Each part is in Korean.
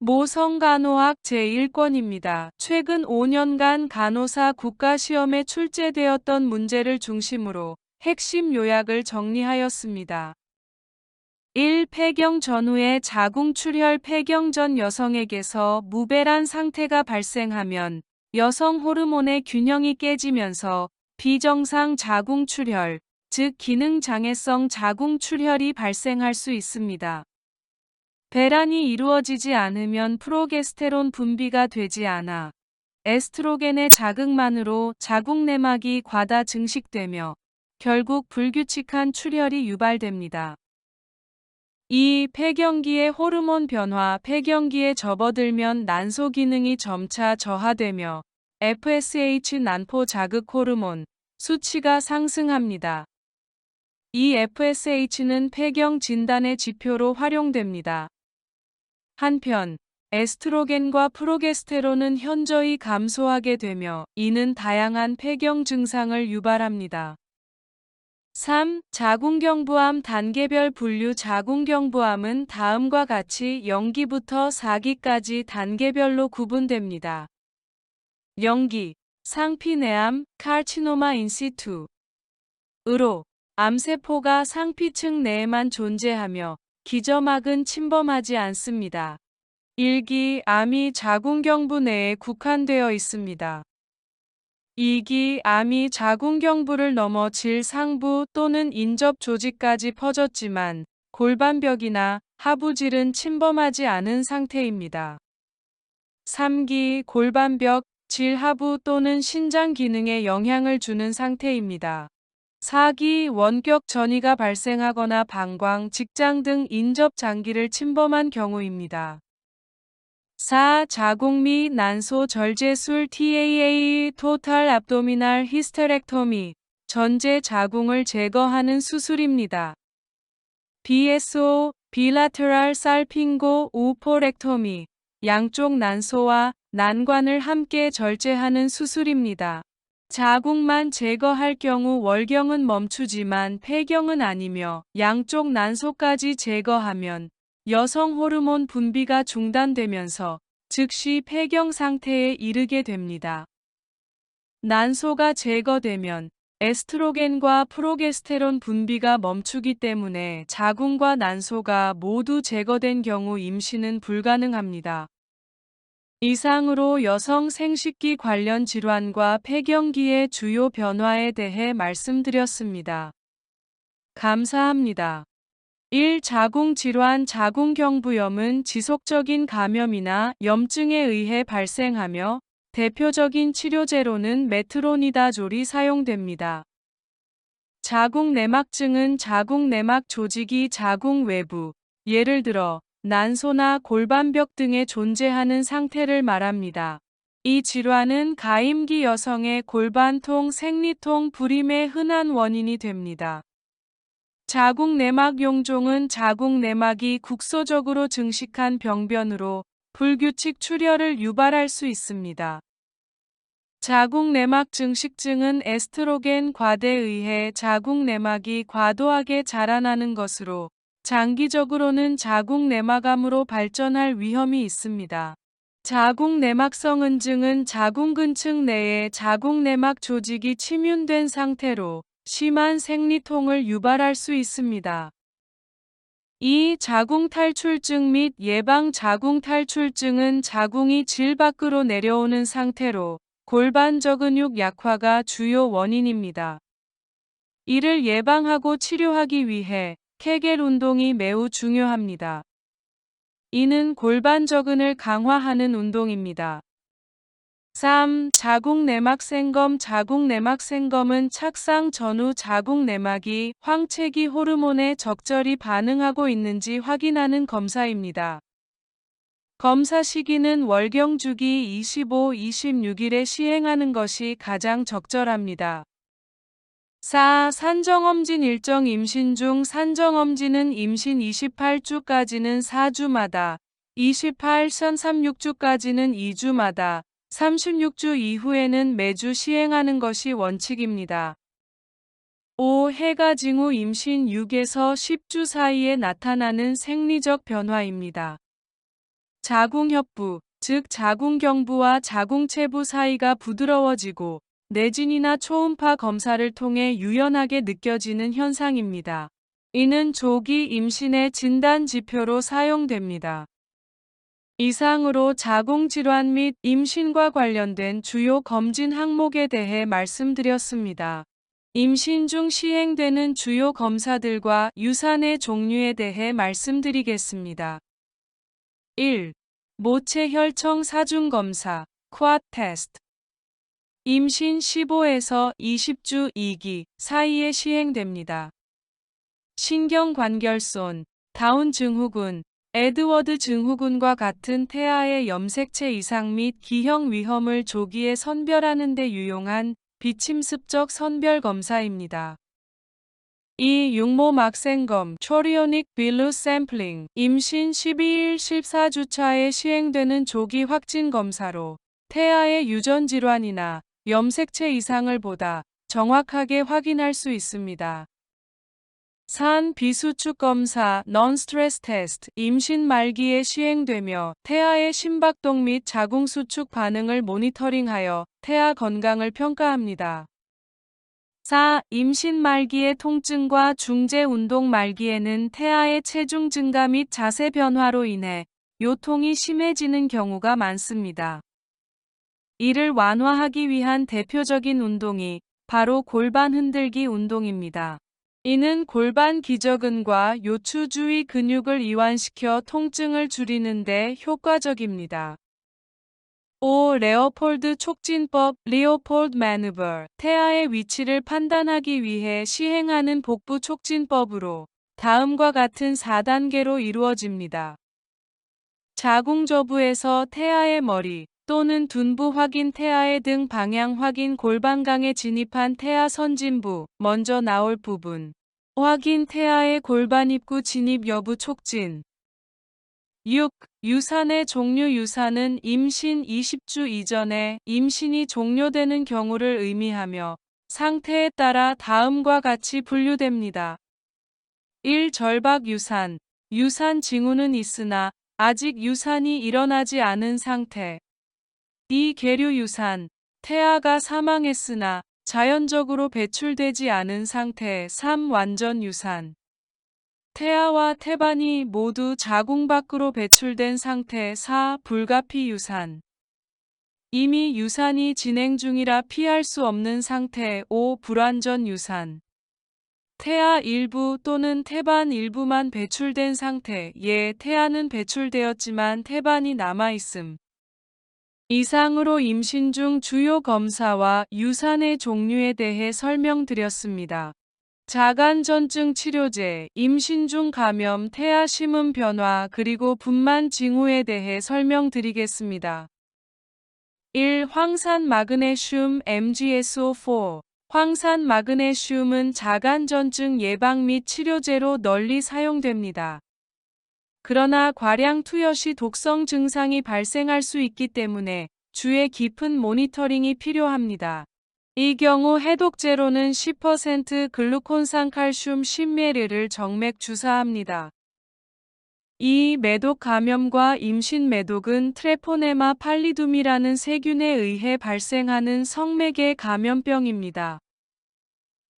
모성간호학 제1권입니다. 최근 5년간 간호사 국가시험에 출제되었던 문제를 중심으로 핵심 요약을 정리하였습니다. 1. 폐경 전후에 자궁출혈. 폐경 전 여성에게서 무배란 상태가 발생하면 여성 호르몬의 균형이 깨지면서 비정상 자궁출혈, 즉 기능장애성 자궁출혈이 발생할 수 있습니다. 배란이 이루어지지 않으면 프로게스테론 분비가 되지 않아 에스트로겐의 자극만으로 자궁내막이 과다 증식되며 결국 불규칙한 출혈이 유발됩니다. 2. 폐경기의 호르몬 변화. 폐경기에 접어들면 난소 기능이 점차 저하되며 FSH 난포 자극 호르몬 수치가 상승합니다. 이 FSH는 폐경 진단의 지표로 활용됩니다. 한편 에스트로겐과 프로게스테론은 현저히 감소하게 되며 이는 다양한 폐경 증상을 유발합니다. 3. 자궁경부암. 단계별 분류. 자궁경부암은 다음과 같이 0기부터 4기까지 단계별로 구분됩니다. 0기 상피내암, 카르치노마 인시투. 으로 암세포가 상피층 내에만 존재하며 기저막은 침범하지 않습니다. 1기 암이 자궁경부 내에 국한되어 있습니다. 2기 암이 자궁경부를 넘어 질 상부 또는 인접 조직까지 퍼졌지만 골반벽이나 하부질은 침범하지 않은 상태입니다. 3기 골반벽, 질 하부 또는 신장 기능에 영향을 주는 상태입니다. 4기 원격 전이가 발생하거나 방광, 직장 등 인접 장기를 침범한 경우입니다. 4. 자궁 및 난소 절제술. TAA 토탈 압도미날 히스테렉토미 전제 자궁을 제거하는 수술입니다. BSO 비라테럴 살핑고 우포렉토미 양쪽 난소와 난관을 함께 절제하는 수술입니다. 자궁만 제거할 경우 월경은 멈추지만 폐경은 아니며 양쪽 난소까지 제거하면 여성 호르몬 분비가 중단되면서 즉시 폐경 상태에 이르게 됩니다. 난소가 제거되면 에스트로겐과 프로게스테론 분비가 멈추기 때문에 자궁과 난소가 모두 제거된 경우 임신은 불가능합니다. 이상으로 여성 생식기 관련 질환과 폐경기의 주요 변화에 대해 말씀드렸습니다. 감사합니다. 1. 자궁질환. 자궁경부염은 지속적인 감염이나 염증에 의해 발생하며 대표적인 치료제로는 메트로니다졸이 사용됩니다. 자궁내막증은 자궁내막 조직이 자궁 외부, 예를 들어 난소나 골반벽 등에 존재하는 상태를 말합니다. 이 질환은 가임기 여성의 골반통, 생리통, 불임의 흔한 원인이 됩니다. 자궁내막 용종은 자궁내막이 국소적으로 증식한 병변으로 불규칙 출혈을 유발할 수 있습니다. 자궁내막 증식증은 에스트로겐 과대에 의해 자궁내막이 과도하게 자라나는 것으로 장기적으로는 자궁내막암으로 발전할 위험이 있습니다. 자궁내막성은증은 자궁근층 내에 자궁내막 조직이 침윤된 상태로 심한 생리통을 유발할 수 있습니다. 2. 자궁탈출증 및 예방. 자궁탈출증은 자궁이 질 밖으로 내려오는 상태로 골반저근육 약화가 주요 원인입니다. 이를 예방하고 치료하기 위해 케겔 운동이 매우 중요합니다. 이는 골반저근을 강화하는 운동입니다. 3. 자궁내막생검. 자궁내막생검은 착상 전후 자궁내막이 황체기 호르몬에 적절히 반응하고 있는지 확인하는 검사입니다. 검사 시기는 월경 주기 25-26일에 시행하는 것이 가장 적절합니다. 4. 산정엄진. 일정 임신 중 산정엄진은 임신 28주까지는 4주마다, 28-36주까지는 2주마다, 36주 이후에는 매주 시행하는 것이 원칙입니다. 5. 해가 징후. 임신 6에서 10주 사이에 나타나는 생리적 변화입니다. 자궁협부, 즉 자궁경부와 자궁체부 사이가 부드러워지고 내진이나 초음파 검사를 통해 유연하게 느껴지는 현상입니다. 이는 조기 임신의 진단 지표로 사용됩니다. 이상으로 자궁질환 및 임신과 관련된 주요 검진 항목에 대해 말씀드렸습니다. 임신 중 시행되는 주요 검사들과 유산의 종류에 대해 말씀드리겠습니다. 1. 모체 혈청 사중 검사, 쿼드 테스트. 임신 15에서 20주 2기 사이에 시행됩니다. 신경관결손, 다운 증후군, 에드워드 증후군과 같은 태아의 염색체 이상 및 기형 위험을 조기에 선별하는 데 유용한 비침습적 선별 검사입니다. 2. 육모막생검, 초리오닉 빌루 샘플링. 임신 12일 14주차에 시행되는 조기 확진 검사로 태아의 유전 질환이나 염색체 이상을 보다 정확하게 확인할 수 있습니다. 3. 비수축 검사, non-stress test. 임신 말기에 시행되며 태아의 심박동 및 자궁수축 반응을 모니터링하여 태아 건강을 평가합니다. 4. 임신 말기의 통증과 중재 운동 말기에는 태아의 체중 증가 및 자세 변화로 인해 요통이 심해지는 경우가 많습니다. 이를 완화하기 위한 대표적인 운동이 바로 골반 흔들기 운동입니다. 이는 골반 기저근과 요추 주위 근육을 이완시켜 통증을 줄이는 데 효과적입니다. 5. 레오폴드 촉진법, 리오폴드 매누버. 태아의 위치를 판단하기 위해 시행하는 복부 촉진법으로 다음과 같은 4단계로 이루어집니다. 자궁저부에서 태아의 머리 또는 둔부 확인, 태아의 등 방향 확인, 골반강에 진입한 태아 선진부, 먼저 나올 부분 확인, 태아의 골반 입구 진입 여부 촉진. 6. 유산의 종류. 유산은 임신 20주 이전에 임신이 종료되는 경우를 의미하며 상태에 따라 다음과 같이 분류됩니다. 1. 절박 유산. 유산 징후는 있으나 아직 유산이 일어나지 않은 상태. 2. 계류 유산. 태아가 사망했으나 자연적으로 배출되지 않은 상태. 3. 완전 유산. 태아와 태반이 모두 자궁 밖으로 배출된 상태. 4. 불가피 유산. 이미 유산이 진행 중이라 피할 수 없는 상태. 5. 불완전 유산. 태아 일부 또는 태반 일부만 배출된 상태. 예, 태아는 배출되었지만 태반이 남아있음. 이상으로 임신 중 주요 검사와 유산의 종류에 대해 설명드렸습니다. 자간전증 치료제, 임신 중 감염, 태아 심음 변화, 그리고 분만 징후에 대해 설명드리겠습니다. 1. 황산 마그네슘 MgSO4. 황산 마그네슘은 자간전증 예방 및 치료제로 널리 사용됩니다. 그러나 과량 투여 시 독성 증상이 발생할 수 있기 때문에 주의 깊은 모니터링이 필요합니다. 이 경우 해독제로는 10% 글루콘산 칼슘 10ml를 정맥 주사합니다. 2. 매독 감염과 임신 매독은 트레포네마 팔리둠이라는 세균에 의해 발생하는 성매개 감염병입니다.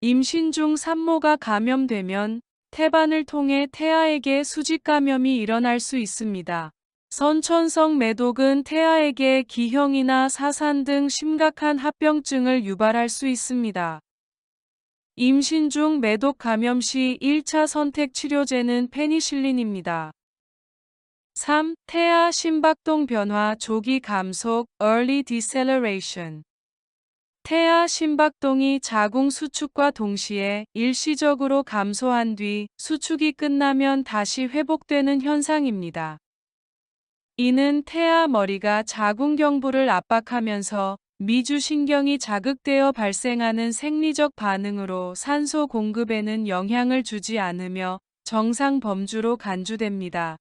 임신 중 산모가 감염되면 태반을 통해 태아에게 수직 감염이 일어날 수 있습니다. 선천성 매독은 태아에게 기형이나 사산 등 심각한 합병증을 유발할 수 있습니다. 임신 중 매독 감염 시 1차 선택 치료제는 페니실린입니다. 3. 태아 심박동 변화 조기 감속 (early deceleration). 태아 심박동이 자궁 수축과 동시에 일시적으로 감소한 뒤 수축이 끝나면 다시 회복되는 현상입니다. 이는 태아 머리가 자궁경부를 압박하면서 미주신경이 자극되어 발생하는 생리적 반응으로 산소 공급에는 영향을 주지 않으며 정상 범주로 간주됩니다.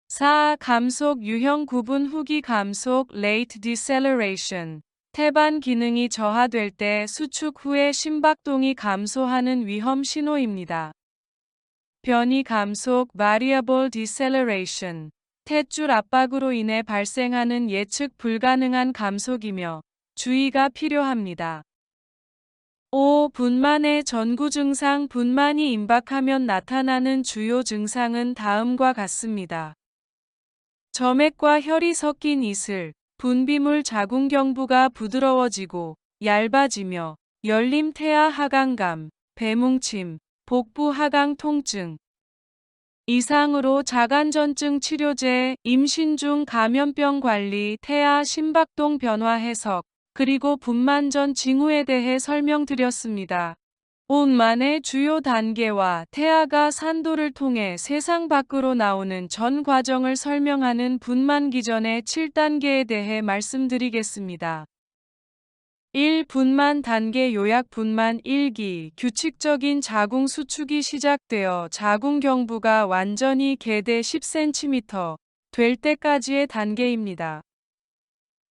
4. 감속 유형 구분 후기 감속 late deceleration. 태반 기능이 저하될 때 수축 후에 심박동이 감소하는 위험 신호입니다. 변이 감속 variable deceleration. 탯줄 압박으로 인해 발생하는 예측 불가능한 감속이며 주의가 필요합니다. 5. 분만의 전구 증상. 분만이 임박하면 나타나는 주요 증상은 다음과 같습니다. 점액과 혈이 섞인 이슬, 분비물 자궁경부가 부드러워지고 얇아지며 열림 태아 하강감, 배뭉침, 복부 하강 통증. 이상으로 자간전증 치료제, 임신 중 감염병 관리, 태아 심박동 변화 해석, 그리고 분만 전 징후에 대해 설명드렸습니다. 분만의 주요 단계와 태아가 산도를 통해 세상 밖으로 나오는 전 과정을 설명하는 분만 기전의 7단계에 대해 말씀드리겠습니다. 1. 분만 단계 요약. 분만 1기 규칙적인 자궁 수축이 시작되어 자궁경부가 완전히 개대 10cm 될 때까지의 단계입니다.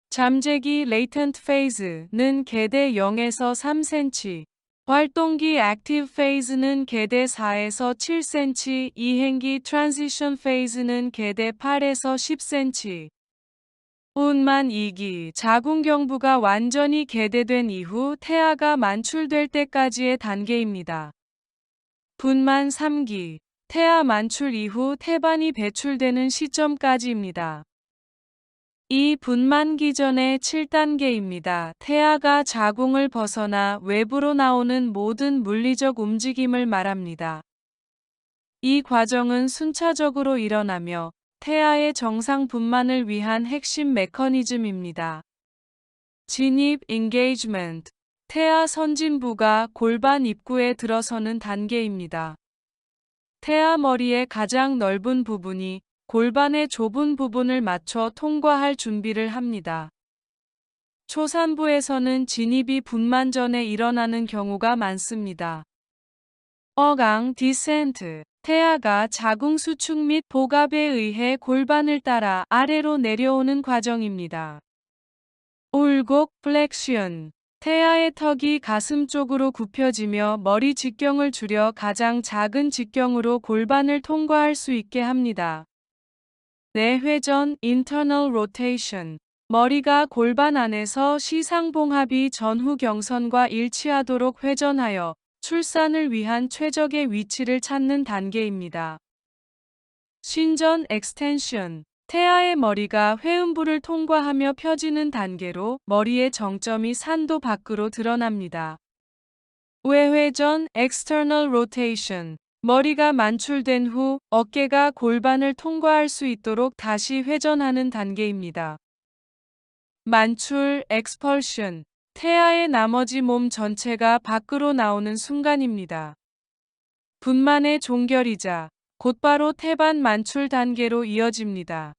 잠재기 latent phase는 개대 0에서 3cm, 활동기 active phase는 개대 4에서 7cm, 이행기 transition phase는 개대 8에서 10cm. 분만 2기 자궁경부가 완전히 개대된 이후 태아가 만출될 때까지의 단계입니다. 분만 3기 태아 만출 이후 태반이 배출되는 시점까지입니다. 이 분만기 전의 7단계입니다. 태아가 자궁을 벗어나 외부로 나오는 모든 물리적 움직임을 말합니다. 이 과정은 순차적으로 일어나며 태아의 정상 분만을 위한 핵심 메커니즘입니다. 진입 engagement 태아 선진부가 골반 입구에 들어서는 단계입니다. 태아 머리의 가장 넓은 부분이 골반의 좁은 부분을 맞춰 통과할 준비를 합니다. 초산부에서는 진입이 분만 전에 일어나는 경우가 많습니다. 어강 디센트 태아가 자궁 수축 및 복압에 의해 골반을 따라 아래로 내려오는 과정입니다. 울곡 플렉션 태아의 턱이 가슴 쪽으로 굽혀지며 머리 직경을 줄여 가장 작은 직경으로 골반을 통과할 수 있게 합니다. 내회전 internal rotation 머리가 골반 안에서 시상봉합이 전후 경선과 일치하도록 회전하여 출산을 위한 최적의 위치를 찾는 단계입니다. 신전 extension 태아의 머리가 회음부를 통과하며 펴지는 단계로 머리의 정점이 산도 밖으로 드러납니다. 외회전 external rotation 머리가 만출된 후 어깨가 골반을 통과할 수 있도록 다시 회전하는 단계입니다. 만출 expulsion 태아의 나머지 몸 전체가 밖으로 나오는 순간입니다. 분만의 종결이자 곧바로 태반 만출 단계로 이어집니다.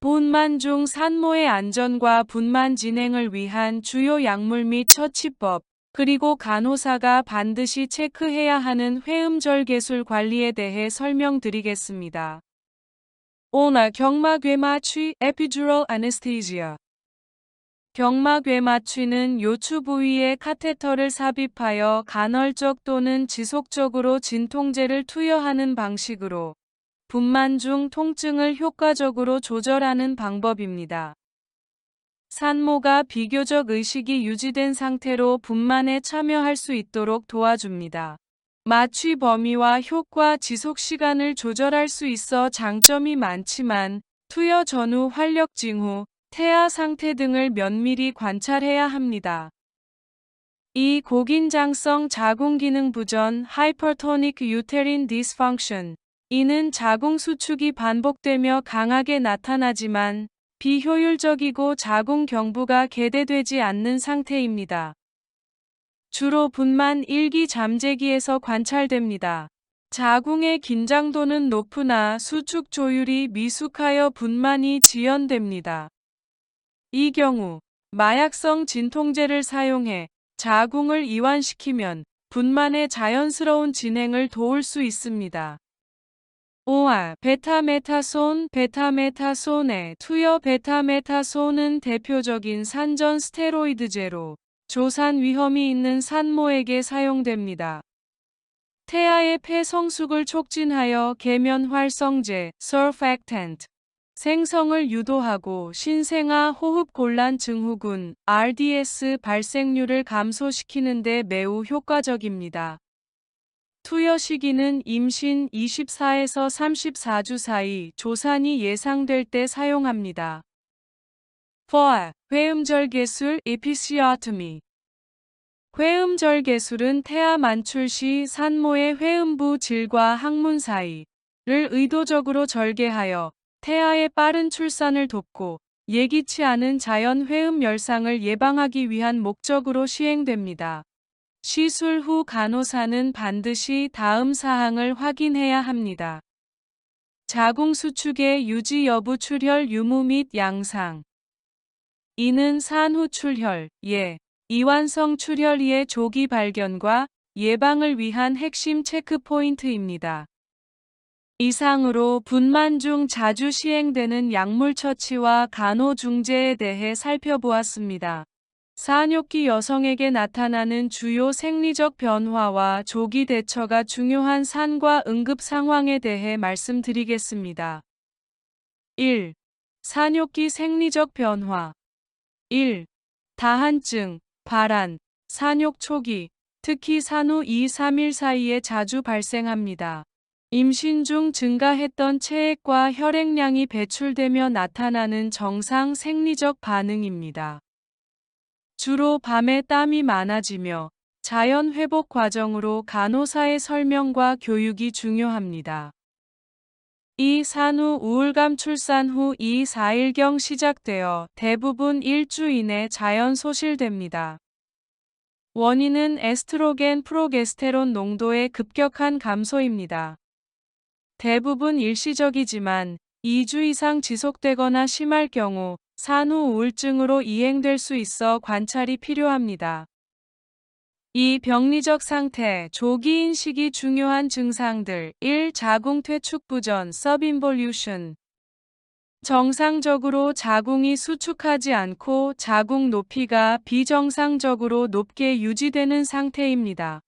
분만 중 산모의 안전과 분만 진행을 위한 주요 약물 및 처치법, 그리고 간호사가 반드시 체크해야 하는 회음절개술 관리에 대해 설명드리겠습니다. 오나 경막외 마취 epidural anesthesia 경막외 마취는 요추 부위에 카테터를 삽입하여 간헐적 또는 지속적으로 진통제를 투여하는 방식으로 분만 중 통증을 효과적으로 조절하는 방법입니다. 산모가 비교적 의식이 유지된 상태로 분만에 참여할 수 있도록 도와줍니다. 마취 범위와 효과 지속 시간을 조절할 수 있어 장점이 많지만 투여 전후 활력 징후, 태아 상태 등을 면밀히 관찰해야 합니다. 이 고긴장성 자궁 기능 부전 hypertonic uterine dysfunction 이는 자궁 수축이 반복되며 강하게 나타나지만 비효율적이고 자궁 경부가 개대되지 않는 상태입니다. 주로 분만 1기 잠재기에서 관찰됩니다. 자궁의 긴장도는 높으나 수축 조율이 미숙하여 분만이 지연됩니다. 이 경우 마약성 진통제를 사용해 자궁을 이완시키면 분만의 자연스러운 진행을 도울 수 있습니다. 5. 베타메타손 베타메타손의 투여 베타메타손은 대표적인 산전 스테로이드제로 조산 위험이 있는 산모에게 사용됩니다. 태아의 폐 성숙을 촉진하여 계면 활성제 surfactant, 생성을 유도하고 신생아 호흡곤란 증후군 RDS 발생률을 감소시키는 데 매우 효과적입니다. 투여 시기는 임신 24에서 34주 사이 조산이 예상될 때 사용합니다. 4. 회음절개술 에피시오토미. 회음절개술은 태아 만출 시 산모의 회음부 질과 항문 사이를 의도적으로 절개하여 태아의 빠른 출산을 돕고 예기치 않은 자연 회음 열상을 예방하기 위한 목적으로 시행됩니다. 시술 후 간호사는 반드시 다음 사항을 확인해야 합니다. 자궁 수축의 유지 여부, 출혈 유무 및 양상. 이는 산후 출혈, 이완성 출혈의 조기 발견과 예방을 위한 핵심 체크 포인트입니다. 이상으로 분만 중 자주 시행되는 약물 처치와 간호 중재에 대해 살펴보았습니다. 사뇨기 여성에게 나타나는 주요 생리적 변화와 조기 대처가 중요한 산과 응급 상황에 대해 말씀드리겠습니다. 1. 사뇨기 생리적 변화. 1. 다한증, 발한, 사뇨 초기, 특히 산후 2-3일 사이에 자주 발생합니다. 임신 중 증가했던 체액과 혈액량이 배출되며 나타나는 정상 생리적 반응입니다. 주로 밤에 땀이 많아지며 자연 회복 과정으로 간호사의 설명과 교육이 중요합니다. 2. 산후 우울감. 출산 후 2-4일경 시작되어 대부분 일주 이내 자연 소실됩니다. 원인은 에스트로겐, 프로게스테론 농도의 급격한 감소입니다. 대부분 일시적이지만 2주 이상 지속되거나 심할 경우 산후 우울증으로 이행될 수 있어 관찰이 필요합니다. 2. 병리적 상태, 조기 인식이 중요한 증상들. 1. 자궁 퇴축부전, subinvolution. 정상적으로 자궁이 수축하지 않고 자궁 높이가 비정상적으로 높게 유지되는 상태입니다.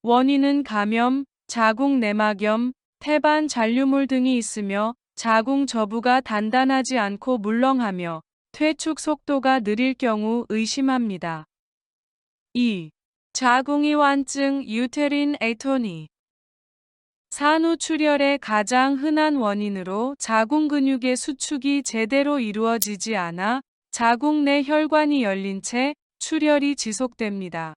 원인은 감염, 자궁 내막염, 태반 잔류물 등이 있으며 자궁 저부가 단단하지 않고 물렁하며 퇴축 속도가 느릴 경우 의심합니다. 2. 자궁이완증 유테린 에토니. 산후 출혈의 가장 흔한 원인으로 자궁 근육의 수축이 제대로 이루어지지 않아 자궁 내 혈관이 열린 채 출혈이 지속됩니다.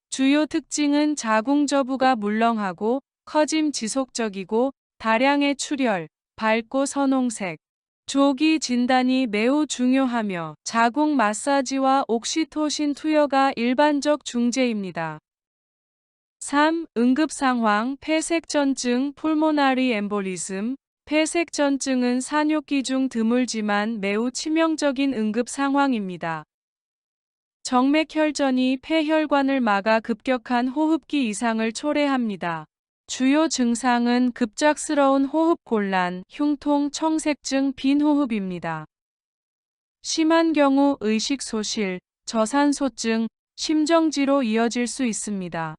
주요 특징은 자궁 저부가 물렁하고 커짐 지속적이고 다량의 출혈, 밝고 선홍색. 조기 진단이 매우 중요하며 자궁 마사지와 옥시토신 투여가 일반적 중재입니다. 3. 응급 상황. 폐색전증 pulmonary embolism. 폐색전증은 사뇨기 중 드물지만 매우 치명적인 응급 상황입니다. 정맥혈전이 폐혈관을 막아 급격한 호흡기 이상을 초래합니다. 주요 증상은 급작스러운 호흡곤란, 흉통, 청색증, 빈호흡입니다. 심한 경우 의식소실, 저산소증, 심정지로 이어질 수 있습니다.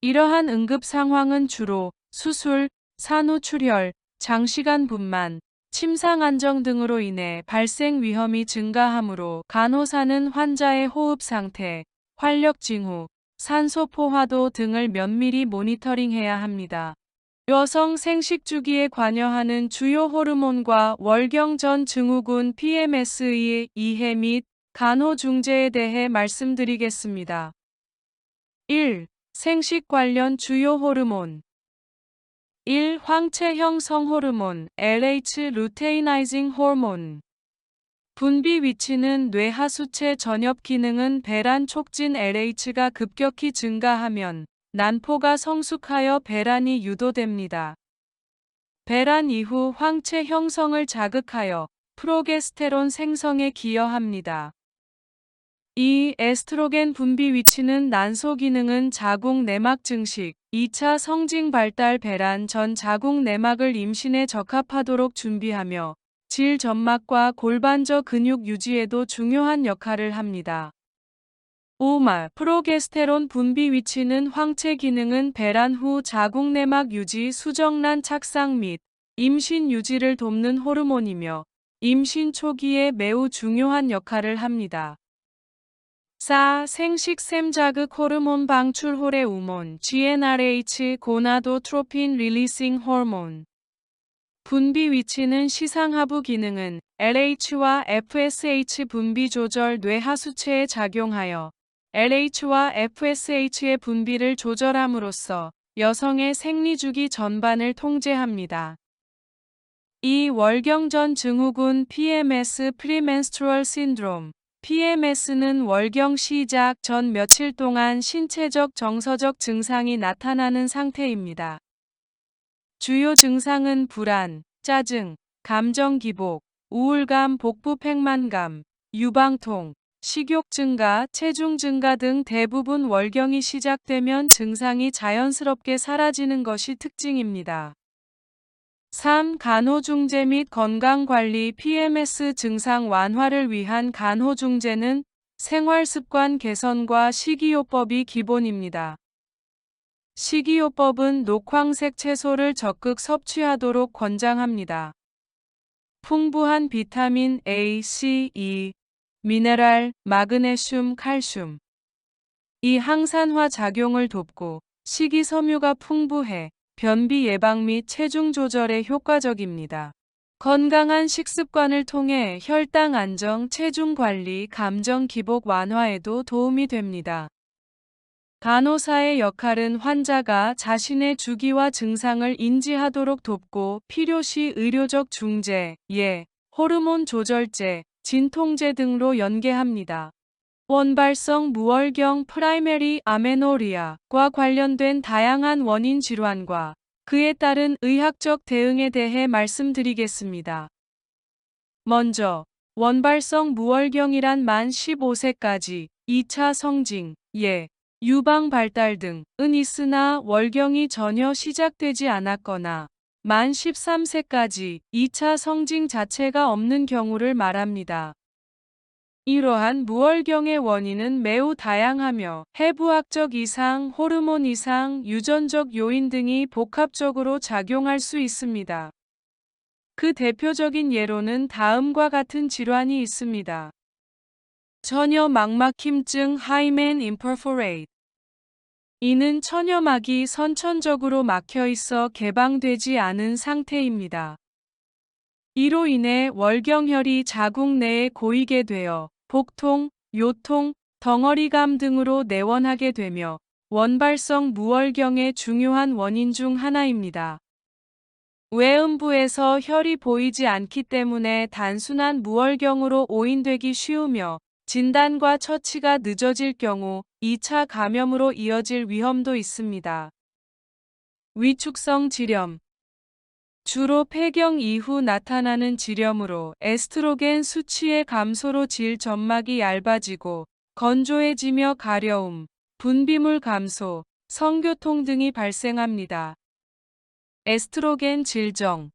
이러한 응급 상황은 주로 수술, 산후 출혈, 장시간 분만, 침상 안정 등으로 인해 발생 위험이 증가하므로 간호사는 환자의 호흡 상태, 활력 징후, 산소 포화도 등을 면밀히 모니터링해야 합니다. 여성 생식 주기에 관여하는 주요 호르몬과 월경 전 증후군 PMS의 이해 및 간호 중재에 대해 말씀드리겠습니다. 1. 생식 관련 주요 호르몬. 1. 황체 형성 호르몬 LH 루테이나이징 호르몬. 분비 위치는 뇌 하수체 전엽 기능은 배란 촉진 LH가 급격히 증가하면 난포가 성숙하여 배란이 유도됩니다. 배란 이후 황체 형성을 자극하여 프로게스테론 생성에 기여합니다. 2. 에스트로겐 분비 위치는 난소 기능은 자궁 내막 증식, 2차 성징 발달 배란 전 자궁 내막을 임신에 적합하도록 준비하며 질 점막과 골반저 근육 유지에도 중요한 역할을 합니다. 5. 프로게스테론 분비 위치는 황체 기능은 배란 후 자궁 내막 유지, 수정란 착상 및 임신 유지를 돕는 호르몬이며 임신 초기에 매우 중요한 역할을 합니다. 4. 생식샘 자극 호르몬 방출 호레우몬 GnRH 고나도트로핀 릴리싱 호르몬 분비 위치는 시상하부 기능은 LH와 FSH 분비 조절 뇌하수체에 작용하여 LH와 FSH의 분비를 조절함으로써 여성의 생리주기 전반을 통제합니다. 이 월경 전 증후군 PMS 프리멘스트루얼 신드롬 PMS는 월경 시작 전 며칠 동안 신체적 정서적 증상이 나타나는 상태입니다. 주요 증상은 불안, 짜증, 감정 기복, 우울감, 복부 팽만감, 유방통, 식욕 증가, 체중 증가 등 대부분 월경이 시작되면 증상이 자연스럽게 사라지는 것이 특징입니다. 3. 간호중재 및 건강관리 PMS 증상 완화를 위한 간호중재는 생활습관 개선과 식이요법이 기본입니다. 식이요법은 녹황색 채소를 적극 섭취하도록 권장합니다. 풍부한 비타민 A, C, E, 미네랄, 마그네슘, 칼슘. 이 항산화 작용을 돕고 식이섬유가 풍부해 변비 예방 및 체중 조절에 효과적입니다. 건강한 식습관을 통해 혈당 안정, 체중 관리, 감정 기복 완화에도 도움이 됩니다. 간호사의 역할은 환자가 자신의 주기와 증상을 인지하도록 돕고 필요시 의료적 중재, 호르몬 조절제, 진통제 등으로 연계합니다. 원발성 무월경 프라이머리 아메노리아과 관련된 다양한 원인 질환과 그에 따른 의학적 대응에 대해 말씀드리겠습니다. 먼저 원발성 무월경이란 만 15세까지 2차 성징, 유방 발달 등은 있으나 월경이 전혀 시작되지 않았거나 만 13세까지 2차 성징 자체가 없는 경우를 말합니다. 이러한 무월경의 원인은 매우 다양하며 해부학적 이상, 호르몬 이상, 유전적 요인 등이 복합적으로 작용할 수 있습니다. 그 대표적인 예로는 다음과 같은 질환이 있습니다. 처녀 막막힘증 하이멘 임퍼포레이트. 이는 처녀막이 선천적으로 막혀 있어 개방되지 않은 상태입니다. 이로 인해 월경혈이 자궁 내에 고이게 되어 복통, 요통, 덩어리감 등으로 내원하게 되며 원발성 무월경의 중요한 원인 중 하나입니다. 외음부에서 혈이 보이지 않기 때문에 단순한 무월경으로 오인되기 쉬우며 진단과 처치가 늦어질 경우 2차 감염으로 이어질 위험도 있습니다. 위축성 질염. 주로 폐경 이후 나타나는 질염으로 에스트로겐 수치의 감소로 질 점막이 얇아지고 건조해지며 가려움, 분비물 감소, 성교통 등이 발생합니다. 에스트로겐 질정.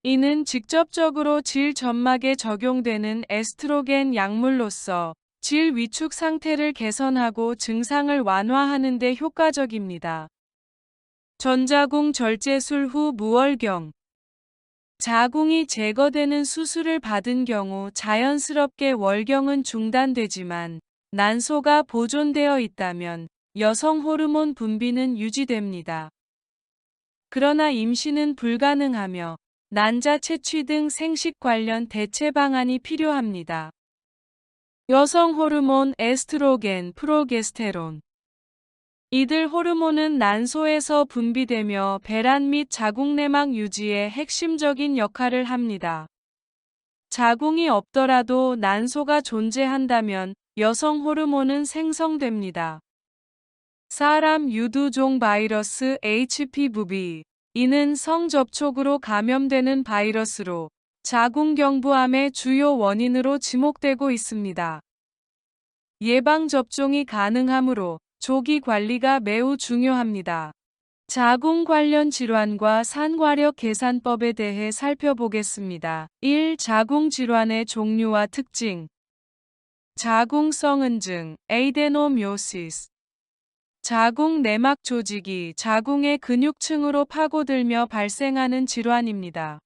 이는 직접적으로 질 점막에 적용되는 에스트로겐 약물로서 질 위축 상태를 개선하고 증상을 완화하는 데 효과적입니다. 전자궁 절제술 후 무월경. 자궁이 제거되는 수술을 받은 경우 자연스럽게 월경은 중단되지만 난소가 보존되어 있다면 여성 호르몬 분비는 유지됩니다. 그러나 임신은 불가능하며 난자 채취 등 생식 관련 대체 방안이 필요합니다. 여성 호르몬 에스트로겐, 프로게스테론. 이들 호르몬은 난소에서 분비되며 배란 및 자궁 내막 유지에 핵심적인 역할을 합니다. 자궁이 없더라도 난소가 존재한다면 여성 호르몬은 생성됩니다. 사람 유두종 바이러스 HPV. 이는 성접촉으로 감염되는 바이러스로 자궁경부암의 주요 원인으로 지목되고 있습니다. 예방접종이 가능하므로 조기 관리가 매우 중요합니다. 자궁 관련 질환과 산과력 계산법에 대해 살펴보겠습니다. 1. 자궁 질환의 종류와 특징. 자궁성 은증, 에이데노미오시스. 자궁 내막 조직이 자궁의 근육층으로 파고들며 발생하는 질환입니다.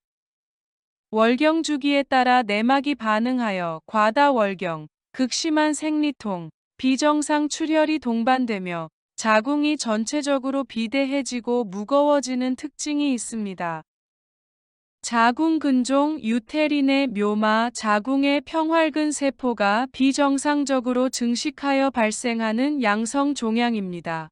월경 주기에 따라 내막이 반응하여 과다월경, 극심한 생리통, 비정상 출혈이 동반되며 자궁이 전체적으로 비대해지고 무거워지는 특징이 있습니다. 자궁 근종 유테린의 묘마 자궁의 평활근 세포가 비정상적으로 증식하여 발생하는 양성 종양입니다.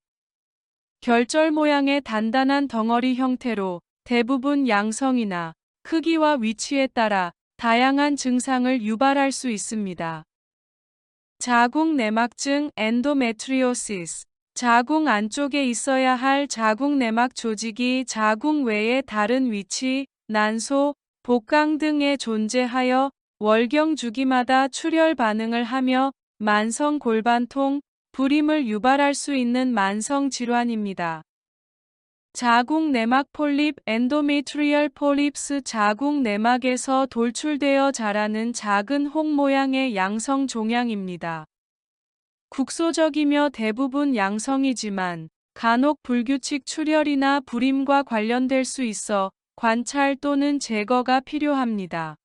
결절 모양의 단단한 덩어리 형태로 대부분 양성이나 크기와 위치에 따라 다양한 증상을 유발할 수 있습니다. 자궁 내막증 엔도메트리오시스 자궁 안쪽에 있어야 할 자궁 내막 조직이 자궁 외의 다른 위치, 난소, 복강 등에 존재하여 월경 주기마다 출혈 반응을 하며 만성 골반통, 불임을 유발할 수 있는 만성 질환입니다. 자궁 내막 폴립 엔도메트리얼 폴립스 자궁 내막에서 돌출되어 자라는 작은 홍 모양의 양성 종양입니다. 국소적이며 대부분 양성이지만 간혹 불규칙 출혈이나 불임과 관련될 수 있어 관찰 또는 제거가 필요합니다.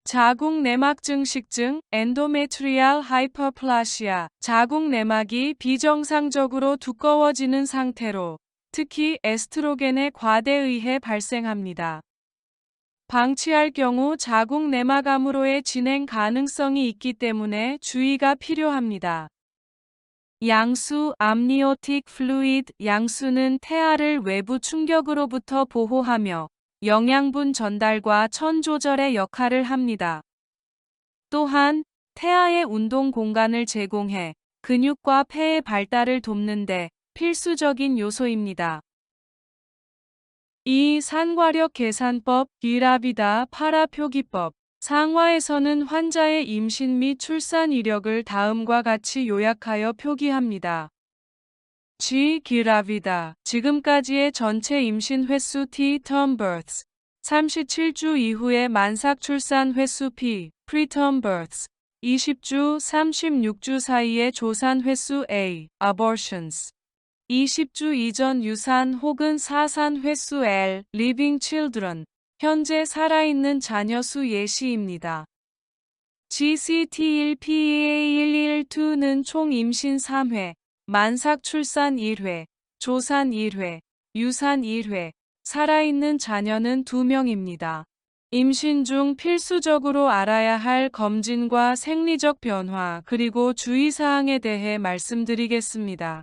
자궁 내막 증식증 엔도메트리알 하이퍼플라시아 자궁 내막이 비정상적으로 두꺼워지는 상태로 특히 에스트로겐의 과대에 의해 발생합니다. 방치할 경우 자궁 내막암으로의 진행 가능성이 있기 때문에 주의가 필요합니다. 양수 암니오틱 플루이드 양수는 태아를 외부 충격으로부터 보호하며 영양분 전달과 천 조절의 역할을 합니다. 또한 태아의 운동 공간을 제공해 근육과 폐의 발달을 돕는 데 필수적인 요소입니다. 이 산과력 계산법, 기라비다 파라표기법, 상화에서는 환자의 임신 및 출산 이력을 다음과 같이 요약하여 표기합니다. G. 기라비다 지금까지의 전체 임신 횟수 T. term births 37주 이후의 만삭 출산 횟수 P. preterm births 20주 36주 사이의 조산 횟수 A. abortions 20주 이전 유산 혹은 사산 횟수 L. living children 현재 살아있는 자녀 수 예시입니다. GCT1PA112는 총 임신 3회, 만삭 출산 1회, 조산 1회, 유산 1회, 살아있는 자녀는 2명입니다. 임신 중 필수적으로 알아야 할 검진과 생리적 변화 그리고 주의사항에 대해 말씀드리겠습니다.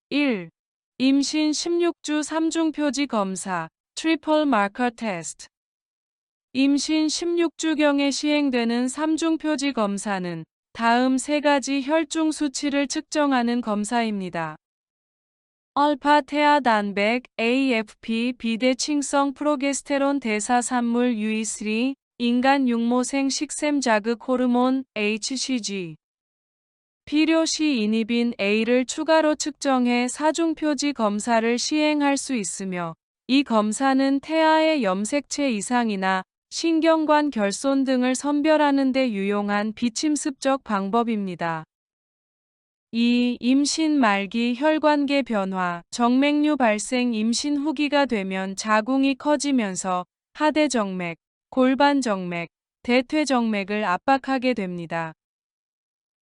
1. 임신 16주 3중 표지 검사, 트리플 마커 테스트. 임신 16주경에 시행되는 3중 표지 검사는 다음 3가지 혈중 수치를 측정하는 검사입니다. 알파 태아 단백, AFP, 비대칭성 프로게스테론 대사 산물 UE3, 인간 육모생 식샘 자극 호르몬 HCG. 필요시 이니빈 A를 추가로 측정해 4중 표지 검사를 시행할 수 있으며 이 검사는 태아의 염색체 이상이나 신경관 결손 등을 선별하는 데 유용한 비침습적 방법입니다. 2. 임신 말기 혈관계 변화, 정맥류 발생 임신 후기가 되면 자궁이 커지면서 하대정맥, 골반정맥, 대퇴정맥을 압박하게 됩니다.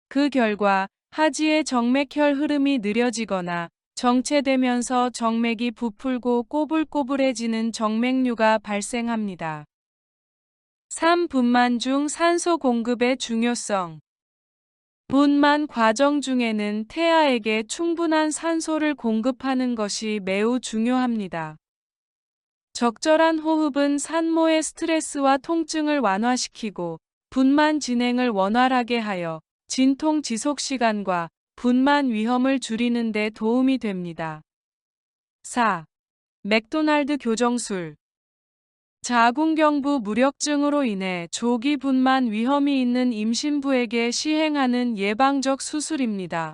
그 결과 하지의 정맥혈 흐름이 느려지거나 정체되면서 정맥이 부풀고 꼬불꼬불해지는 정맥류가 발생합니다. 3. 분만 중 산소 공급의 중요성. 분만 과정 중에는 태아에게 충분한 산소를 공급하는 것이 매우 중요합니다. 적절한 호흡은 산모의 스트레스와 통증을 완화시키고 분만 진행을 원활하게 하여 진통 지속 시간과 분만 위험을 줄이는 데 도움이 됩니다. 4. 맥도날드 교정술. 자궁경부 무력증으로 인해 조기 분만 위험이 있는 임신부에게 시행하는 예방적 수술입니다.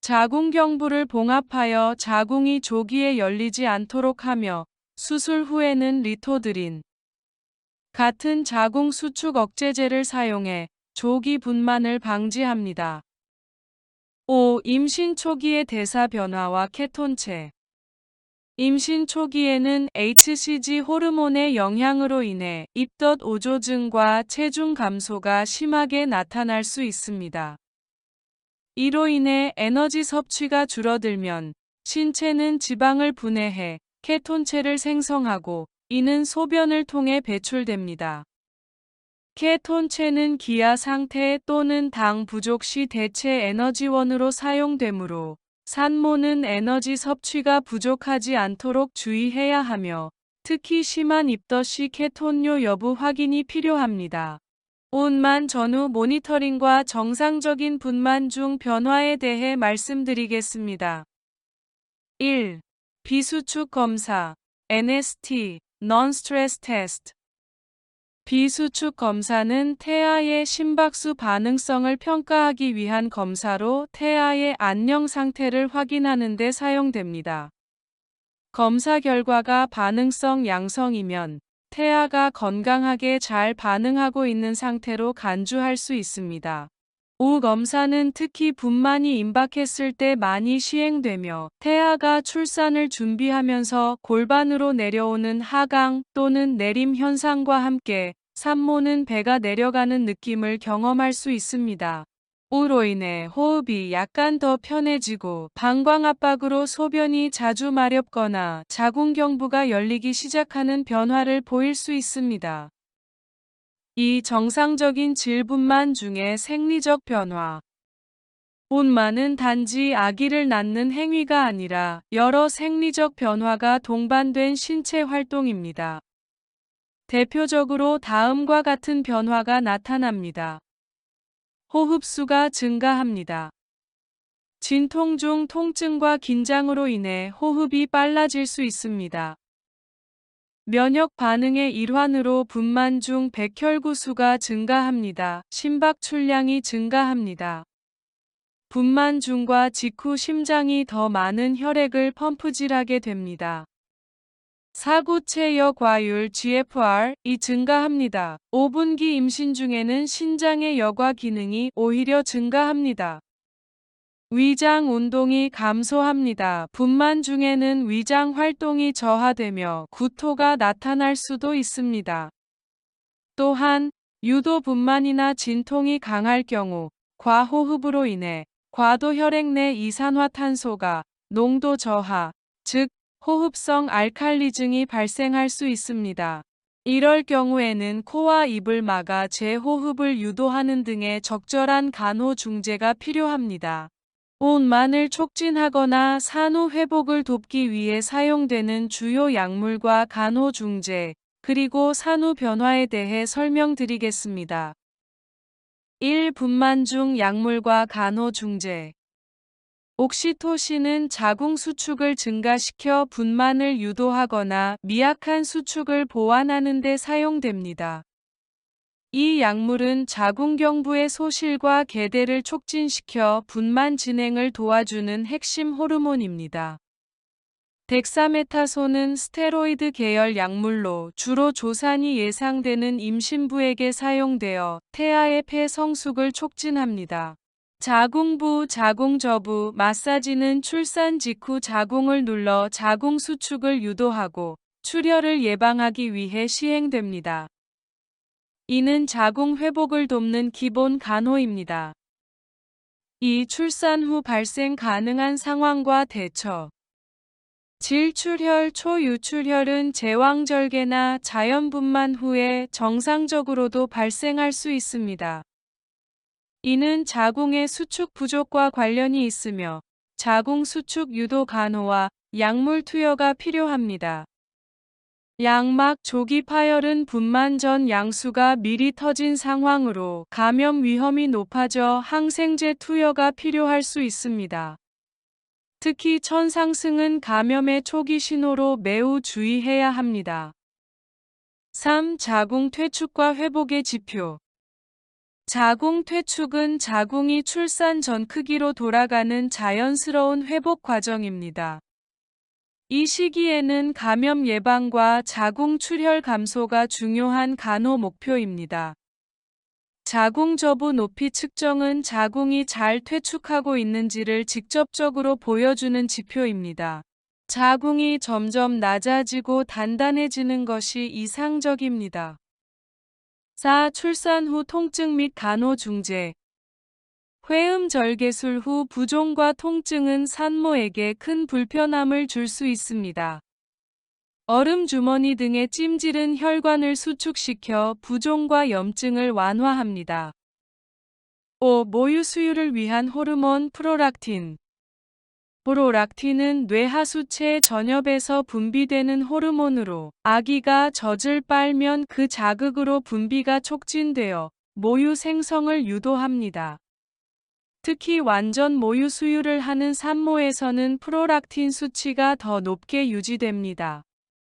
자궁경부를 봉합하여 자궁이 조기에 열리지 않도록 하며 수술 후에는 리토드린 같은 자궁 수축 억제제를 사용해 조기 분만을 방지합니다. 5. 임신 초기의 대사 변화와 케톤체. 임신 초기에는 HCG 호르몬의 영향으로 인해 입덧 오조증과 체중 감소가 심하게 나타날 수 있습니다. 이로 인해 에너지 섭취가 줄어들면 신체는 지방을 분해해 케톤체를 생성하고 이는 소변을 통해 배출됩니다. 케톤체는 기아 상태 또는 당 부족 시 대체 에너지원으로 사용되므로 산모는 에너지 섭취가 부족하지 않도록 주의해야 하며 특히 심한 입덧 시 케톤료 여부 확인이 필요합니다. 분만 전후 모니터링과 정상적인 분만 중 변화에 대해 말씀드리겠습니다. 1. 비수축 검사 NST Non-Stress Test. 비수축 검사는 태아의 심박수 반응성을 평가하기 위한 검사로 태아의 안녕 상태를 확인하는 데 사용됩니다. 검사 결과가 반응성 양성이면 태아가 건강하게 잘 반응하고 있는 상태로 간주할 수 있습니다. 우 검사는 특히 분만이 임박했을 때 많이 시행되며 태아가 출산을 준비하면서 골반으로 내려오는 하강 또는 내림 현상과 함께 산모는 배가 내려가는 느낌을 경험할 수 있습니다. 우로 인해 호흡이 약간 더 편해지고 방광 압박으로 소변이 자주 마렵거나 자궁경부가 열리기 시작하는 변화를 보일 수 있습니다. 이 정상적인 질분만 중에 생리적 변화. 분만은 단지 아기를 낳는 행위가 아니라 여러 생리적 변화가 동반된 신체 활동입니다. 대표적으로 다음과 같은 변화가 나타납니다. 호흡수가 증가합니다. 진통 중 통증과 긴장으로 인해 호흡이 빨라질 수 있습니다. 면역 반응의 일환으로 분만 중 백혈구 수가 증가합니다. 심박 출량이 증가합니다. 분만 중과 직후 심장이 더 많은 혈액을 펌프질하게 됩니다. 사구체 여과율 GFR이 증가합니다. 5분기 임신 중에는 신장의 여과 기능이 오히려 증가합니다. 위장 운동이 감소합니다. 분만 중에는 위장 활동이 저하되며 구토가 나타날 수도 있습니다. 또한 유도 분만이나 진통이 강할 경우 과호흡으로 인해 과도 혈액 내 이산화탄소가 농도 저하, 즉 호흡성 알칼리증이 발생할 수 있습니다. 이럴 경우에는 코와 입을 막아 재호흡을 유도하는 등의 적절한 간호 중재가 필요합니다. 분만을 촉진하거나 산후 회복을 돕기 위해 사용되는 주요 약물과 간호 중재, 그리고 산후 변화에 대해 설명드리겠습니다. 1. 분만 중 약물과 간호 중재. 옥시토신은 자궁 수축을 증가시켜 분만을 유도하거나 미약한 수축을 보완하는 데 사용됩니다. 이 약물은 자궁경부의 소실과 개대를 촉진시켜 분만 진행을 도와주는 핵심 호르몬입니다. 덱사메타손은 스테로이드 계열 약물로 주로 조산이 예상되는 임신부에게 사용되어 태아의 폐 성숙을 촉진합니다. 자궁부, 자궁저부 마사지는 출산 직후 자궁을 눌러 자궁 수축을 유도하고 출혈을 예방하기 위해 시행됩니다. 이는 자궁 회복을 돕는 기본 간호입니다. 2. 출산 후 발생 가능한 상황과 대처. 질출혈, 초유출혈은 제왕절개나 자연분만 후에 정상적으로도 발생할 수 있습니다. 이는 자궁의 수축 부족과 관련이 있으며 자궁 수축 유도 간호와 약물 투여가 필요합니다. 양막 조기 파열은 분만 전 양수가 미리 터진 상황으로 감염 위험이 높아져 항생제 투여가 필요할 수 있습니다. 특히 천상승은 감염의 초기 신호로 매우 주의해야 합니다. 3. 자궁 퇴축과 회복의 지표. 자궁 퇴축은 자궁이 출산 전 크기로 돌아가는 자연스러운 회복 과정입니다. 이 시기에는 감염 예방과 자궁 출혈 감소가 중요한 간호 목표입니다. 자궁 저부 높이 측정은 자궁이 잘 퇴축하고 있는지를 직접적으로 보여주는 지표입니다. 자궁이 점점 낮아지고 단단해지는 것이 이상적입니다. 4. 출산 후 통증 및 간호중재. 회음절개술 후 부종과 통증은 산모에게 큰 불편함을 줄 수 있습니다. 얼음 주머니 등의 찜질은 혈관을 수축시켜 부종과 염증을 완화합니다. 5. 모유 수유를 위한 호르몬 프로락틴. 프로락틴은 뇌하수체 전엽에서 분비되는 호르몬으로 아기가 젖을 빨면 그 자극으로 분비가 촉진되어 모유 생성을 유도합니다. 특히 완전 모유 수유를 하는 산모에서는 프로락틴 수치가 더 높게 유지됩니다.